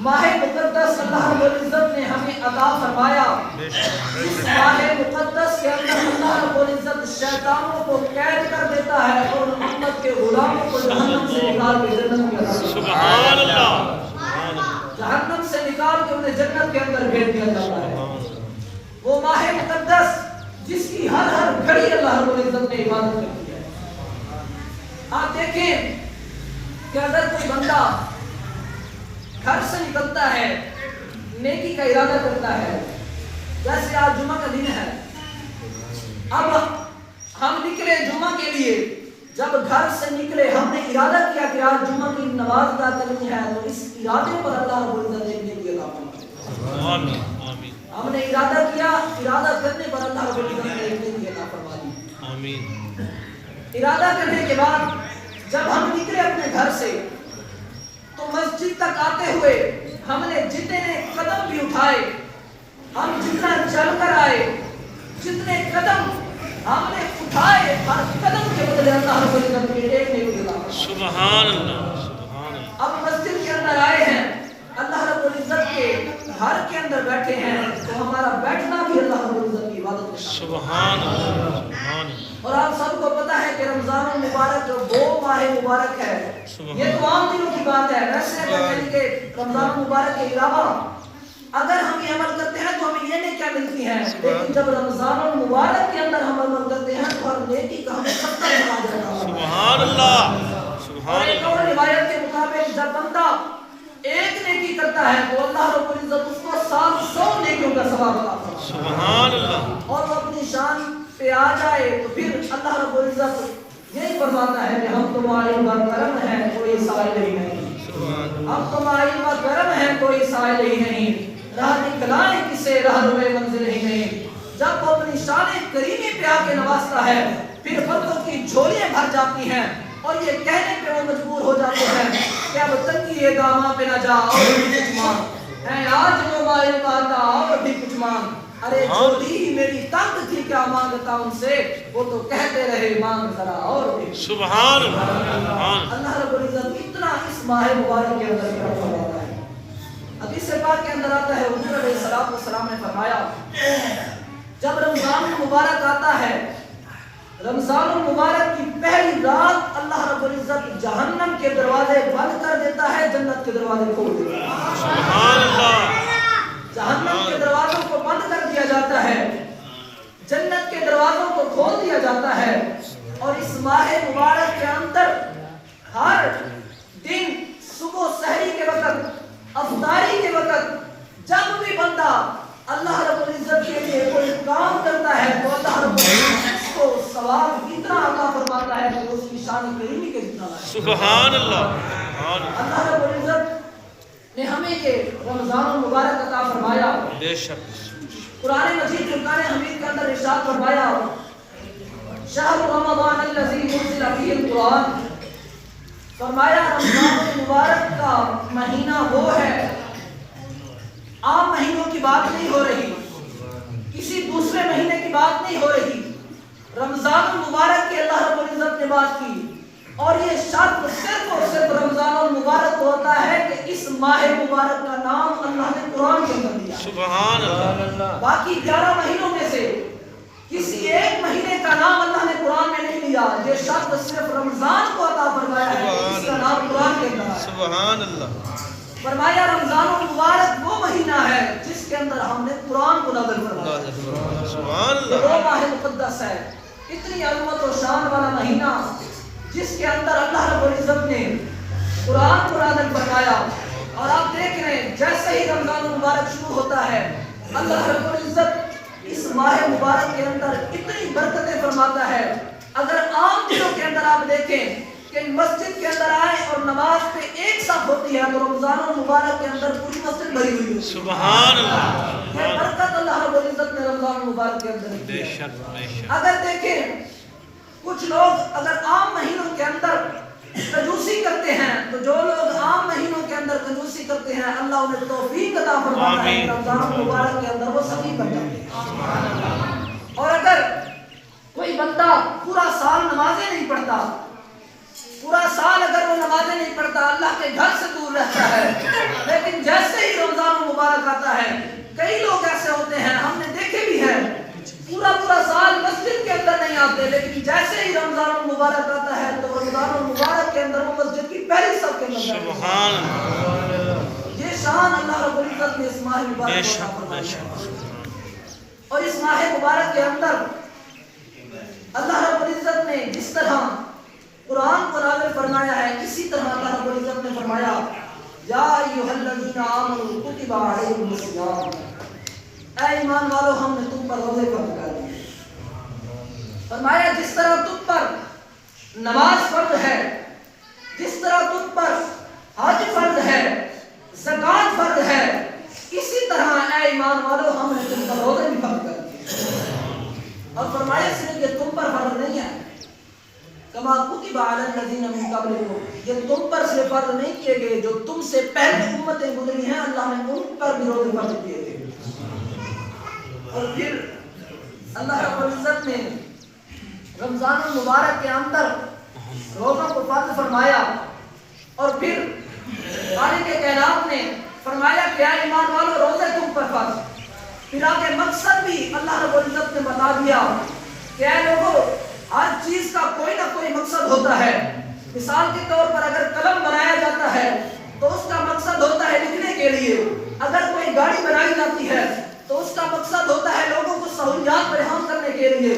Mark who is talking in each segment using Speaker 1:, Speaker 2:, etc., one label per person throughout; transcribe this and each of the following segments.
Speaker 1: ماہ مقدس اللہ رب العزت نے ہمیں عطا فرمایا. اس ماہ مقدس کے اندر اللہ رب العزت شیطانوں کو قید کر دیتا ہے اور محمد کے غلاموں کو جہنم سے نکال کے جنت میں ڈال دیتا ہے.
Speaker 2: سبحان اللہ.
Speaker 1: جہنم سے نکال کے انہیں جنت کے اندر بھیج دیا جاتا ہے. وہ ماہ مقدس جس کی ہر ہر گھڑی اللہ رب العزت نے عبادت کرتی ہے. آپ دیکھیں کہ اگر کوئی بندہ گھر سے نکلتا ہے نیکی کا ارادہ کرتا ہے, جیسے آج جمعہ کا دن ہے, اب ہم نکلے جمعہ کے لیے, جب گھر سے نکلے ہم نے ارادہ کیا کہ آج جمعہ کی نماز ادا کرنی ہے, تو اس ارادے پر اللہ رب العزت نے نیکی عطا فرمائی.
Speaker 2: آمین آمین.
Speaker 1: ہم نے ارادہ کیا, ارادہ کرنے پر اللہ رب العزت نے نیکی عطا فرمائی.
Speaker 2: آمین.
Speaker 1: ارادہ کرنے کے بعد جب ہم نکلے اپنے گھر سے تو مسجد تک آتے ہوئے ہم نے جتنے قدم بھی اٹھائے, ہم جتنا چل کر آئے, جتنے قدم ہم نے اٹھائے, ہر قدم کے بدلے اللہ رب العزت نے ایک نیکی عطا فرمائی.
Speaker 2: سبحان اللہ. سبحان اللہ.
Speaker 1: اب مسجد کے اندر آئے ہیں, اللہ رب العزت کے گھر کے اندر بیٹھے ہیں, تو ہمارا بیٹھنا بھی اللہ رب العزت کی عبادت ہے.
Speaker 2: سبحان اللہ. سبحان اللہ.
Speaker 1: اور آپ سب کو پتا ہے کہ رمضان المبارک جو وہ ماہ مبارک ہے, یہ تو عام دنوں کی بات ہے. ویسے اگر کہیں کہ رمضان المبارک کے علاوہ اگر ہم یہ عمل کرتے ہیں تو ہمیں یہ نیکیاں ملتی ہیں, لیکن جب رمضان المبارک کے اندر ہم عمل کرتے ہیں تو ہر نیکی کا ہمیں 70 بنا جاتا ہے.
Speaker 2: سبحان اللہ.
Speaker 1: اور
Speaker 2: سبحان
Speaker 1: ایک
Speaker 2: اللہ.
Speaker 1: اور روایت کے مطابق جب بندہ ایک نیکی کرتا ہے تو اللہ رب العزت اس کو 700 نیکیوں کا ثواب عطا فرماتا ہے.
Speaker 2: سبحان اللہ.
Speaker 1: اور وہ اپنی شان پہ آ جائے تو پھر اللہ رب العزت یہی فرماتا ہے کہ ہم تمہاری کرم ہیں, کوئی سائل ہی نہیں. ہم تمہاری کرم ہیں, کوئی سائل ہی نہیں. راہ دکھلائیں کسے راہ روے منزل ہی نہیں. جب وہ اپنی شان کریمی پہ آ کے نوازتا ہے پھر برکتوں کی جھولیاں بھر جاتی ہیں, اور یہ کہنے پہ وہ مجبور ہو جاتے ہیں کہ اب تنگی یہ داماں پہ نہ جا اور بھی کچھ مانگ, اے آج وہ مائل مانتا اور بھی کچھ مانگ. ارے جو دی ہی میری تنگ تھی کیا مانگتا ان سے, وہ تو کہتے رہے مانگ ذرا اور بھی.
Speaker 2: سبحان اللہ.
Speaker 1: اللہ رب العزت اتنا اس ماہ مبارک کے اندر کیا فرماتا ہے. حدیث پاک کے اندر آتا ہے حضور علیہ الصلوۃ والسلام نے فرمایا جب رمضان المبارک آتا ہے, رمضان المبارک کی پہلی رات اللہ رب العزت جہنم کے دروازے بند کر دیتا ہے, جنت کے دروازے کھول دیتا ہے.
Speaker 2: سبحان اللہ.
Speaker 1: جہنم کے دروازوں کو بند کر دیا جاتا ہے, جنت کے دروازوں کو کھول دیا جاتا ہے. اور اس ماہ مبارک کے اندر ہر دن صبح سحری کے وقت, افطاری کے وقت جب بھی بندہ اللہ رب العزت کے لیے کوئی کام کرتا ہے تو اللہ رب العزت اس کو ثواب اتنا عطا فرماتا ہے کہ اس کی شان کریمی کے جتنا ہے.
Speaker 2: سبحان اللہ.
Speaker 1: اللہ رب العزت نے ہمیں یہ رمضان المبارک عطا فرمایا.
Speaker 2: بے شک.
Speaker 1: قرآن مجید فرقان حمید کے اندر ارشاد فرمایا شہر رمضان الذی انزل فیہ القرآن, فرمایا رمضان المبارک کا مہینہ وہ ہے, عام مہینوں کی بات نہیں ہو رہی, کسی دوسرے مہینے کی بات نہیں ہو رہی, رمضان المبارک کی اللہ رب العزت نے بات کی. اور یہ شرط صرف اور صرف رمضان المبارک ہوتا ہے کہ اس ماہ مبارک کا نام اللہ نے قرآن کے اندر دیا.
Speaker 2: سبحان اللہ.
Speaker 1: باقی 11 مہینوں میں سے کسی ایک مہینے کا نام اللہ نے قرآن میں نہیں لیا. یہ شرط صرف رمضان کو عطا فرمایا ہے کہ اس کا نام قرآن کے اندر ہے.
Speaker 2: سبحان اللہ.
Speaker 1: فرمایا رمضان المبارک وہ مہینہ ہے جس کے اندر ہم نے قرآن کو نازل فرمایا.
Speaker 2: سبحان اللہ.
Speaker 1: وہ ماہ مقدس ہے, اتنی عظمت و شان والا مہینہ جس کے اندر اللہ رب العزت نے قرآن کو نازل فرمایا. اور آپ دیکھ رہے ہیں جیسے ہی رمضان المبارک شروع ہوتا ہے اللہ رب العزت اس ماہ مبارک کے اندر اتنی برکتیں فرماتا ہے. اگر عام دنوں کے اندر آپ دیکھیں کہ مسجد کے اندر آئے اور نماز پہ ایک صف ہوتی ہے تو رمضان المبارک کے اندر پوری مسجد بھری ہوئی ہے.
Speaker 2: سبحان اللہ.
Speaker 1: یہ برکت اللہ رب العزت نے رمضان المبارک کے اندر دی
Speaker 2: بے
Speaker 1: ہے.
Speaker 2: شک. بے شک.
Speaker 1: اگر دیکھیں کچھ لوگ اگر عام مہینوں کے اندر کنجوسی کرتے ہیں تو جو لوگ عام مہینوں کے اندر کنجوسی کرتے ہیں اللہ انہیں توفیق عطا فرماتا ہے کہ رمضان المبارک کے اندر وہ سخی بن جاتے ہیں. اور اگر کوئی بندہ پورا سال نمازیں نہیں پڑھتا, پورا سال اگر وہ نمازیں نہیں پڑھتا, اللہ کے گھر سے دور رہتا ہے, لیکن جیسے
Speaker 2: سبحان اللہ
Speaker 1: یہ شان اللہ رب العزت نے اس ماہ مبارک
Speaker 2: بے
Speaker 1: کو
Speaker 2: شک
Speaker 1: عطا
Speaker 2: بے
Speaker 1: فرمائی
Speaker 2: شک
Speaker 1: ہے۔ اور اس ماہ مبارک کے اندر اللہ رب العزت نے جس طرح قرآن کو نازل فرمایا ہے، اسی طرح اللہ رب العزت نے فرمایا یا ایھا الذین آمنوا کتب علیکم الصیام، اے ایمان والو ہم نے تم پر روزے فرض کر دیے۔ فرمایا جس طرح تم پر نماز فرض ہے، جس طرح تم پر حج فرض ہے، زکوٰۃ فرض ہے، اسی طرح اے ایمان والو ہم نے تم پر روزے بھی فرض کر دیے۔ اور فرمایا صرف یہ تم پر فرض نہیں ہے، کما کتب علی الذین من قبلکم، یہ تم پر صرف فرض نہیں کیے گئے، جو تم سے پہلے امتیں گزری ہیں اللہ نے ان پر بھی روزے فرض کیے تھے۔ اور پھر اللہ رب العزت نے رمضان المبارک کے اندر روزوں کو فرض فرمایا، اور پھر خالق کائنات نے فرمایا کہ اے ایمان والو روزے تم پر فرض۔ پھر آگے مقصد بھی اللہ رب العزت نے بتا دیا کہ اے لوگوں ہر چیز کا کوئی نہ کوئی مقصد ہوتا ہے۔ مثال کے طور پر اگر قلم بنایا جاتا ہے تو اس کا مقصد ہوتا ہے لکھنے کے لیے، اگر کوئی گاڑی بنائی جاتی ہے تو اس کا مقصد ہوتا ہے لوگوں کو سہولیات فراہم کرنے کے لیے۔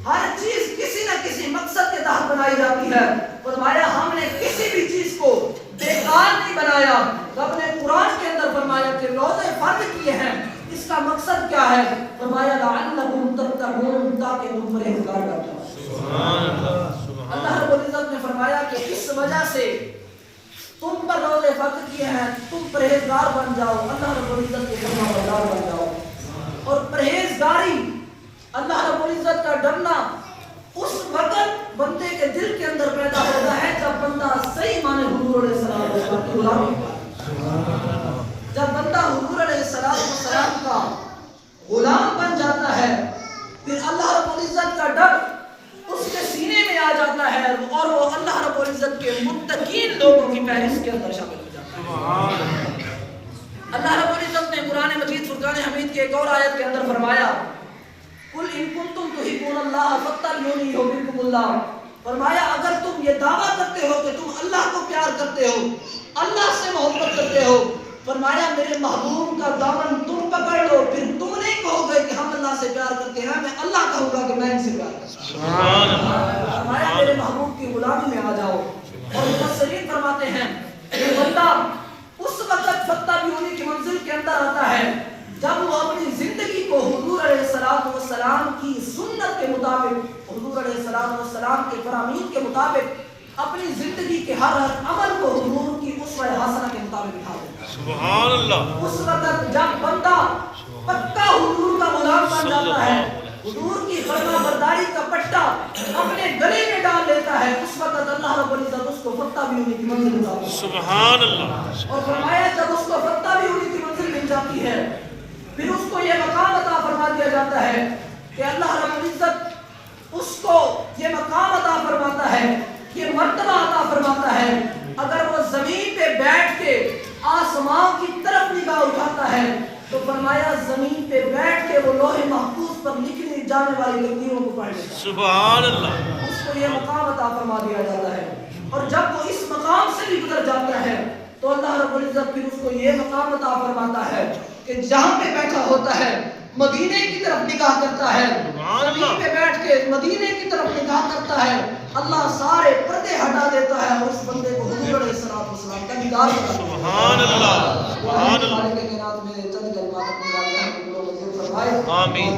Speaker 1: ہر چیز کسی نہ کسی مقصد کے تحت بنائی جاتی ہے۔ فرمایا ہم نے کسی بھی چیز کو بیکار نہیں بنایا۔ رب نے قرآن کے اندر فرمایا کہ روزے فرض کیے ہیں، اس کا مقصد کیا ہے؟ فرمایا لعلکم تتقون، تاکہ تم پرہیزگار بن جاؤ۔
Speaker 2: سبحان اللہ
Speaker 1: اللہ رب العزت نے فرمایا کہ اس وجہ سے تم پر روزے فرض کیے ہیں، تم پرہیزگار بن جاؤ، اللہ رب العزت کے فرما بردار بن جاؤ۔ اور پرہیزگاری، اللہ رب العزت کا ڈرنا اس وقت بندے کے دل کے اندر پیدا ہوتا ہے جب بندہ صحیح معنی حضور علیہ السلام کی غلامی کرتا ہے۔ جب بندہ حضور علیہ السلام کا غلام بن جاتا ہے، پھر اللہ رب العزت کا ڈر اس کے سینے میں آ جاتا ہے، اور وہ اللہ رب العزت کے متقین لوگوں کی فہرست کے اندر شامل ہو جاتا ہے۔ اللہ رب العزت نے قرآن مجید فرقان حمید کے ایک اور آیت کے اندر فرمایا قل ان کنتم تحبون اللہ فاتبعونی یحببکم اللہ۔ فرمایا اگر تم یہ دعویٰ کرتے ہو کہ تم اللہ کو پیار کرتے ہو، اللہ سے محبت کرتے ہو، فرمایا میرے محبوب کا دامن تم پکڑ لو، پھر تم نہیں کہو گے کہ ہم اللہ سے پیار کرتے ہیں، میں اللہ کہوں گا کہ میں ان سے پیار کرتا ہوں۔ فرمایا میرے محبوب کی غلامی میں آ جاؤ۔ اور مفسرین فرماتے ہیں کہ بندہ اس وقت فتبعونی کی منزل کے اندر آتا ہے جب وہ اپنی زندگی کو حضور علیہ السلام کی سنت کے مطابق، حضور علیہ السلام کے فرامین کے مطابق اپنی زندگی کے ہر عمل کو حضور کی اسوہ حسنہ کے مطابق اٹھا دیتا ہے۔
Speaker 2: سبحان اللہ۔
Speaker 1: اس وقت جب بندہ پکا حضور کا غلام بن جاتا ہے، حضور کی فرما برداری کا پٹا اپنے گلے میں ڈال لیتا ہے، اس وقت اللہ رب العزت اس کو فتبعونی کی منزل مل جاتی ہے۔
Speaker 2: سبحان اللہ۔
Speaker 1: اور فرمایا جب اس کو فتبعونی کی منزل مل جاتی ہے، پھر اس کو یہ مقام عطا فرما دیا جاتا ہے کہ اللہ رب العزت اس کو یہ مقام عطا فرماتا ہے، یہ مرتبہ عطا فرماتا ہے۔ اگر وہ زمین پہ بیٹھ کے آسمان کی طرف نگاہ اٹھاتا ہے تو فرمایا زمین پہ بیٹھ کے وہ لوح محفوظ پر لکھی جانے والی تقدیروں کو پڑھ لیتا ہے۔
Speaker 2: سبحان اللہ۔
Speaker 1: اس کو یہ مقام عطا فرما دیا جاتا ہے، اور جب وہ اس مقام سے بھی گزر جاتا ہے تو اللہ رب العزت پھر اس کو یہ مقام عطا فرماتا ہے کہ جہاں پہ بیٹھا ہوتا ہے مدینے کی طرف نگاہ کرتا ہے، زمین پہ بیٹھ کے مدینے کی طرف نگاہ کرتا ہے، اللہ سارے پردے ہٹا دیتا ہے اور اس بندے کو حضور علیہ السلام کا دیدار کرتا ہے۔
Speaker 2: سبحان اللہ۔ سبحان اللہ۔
Speaker 1: خالق کائنات میں چند کلمات اپنے والدین کو فرمائے۔
Speaker 2: آمین۔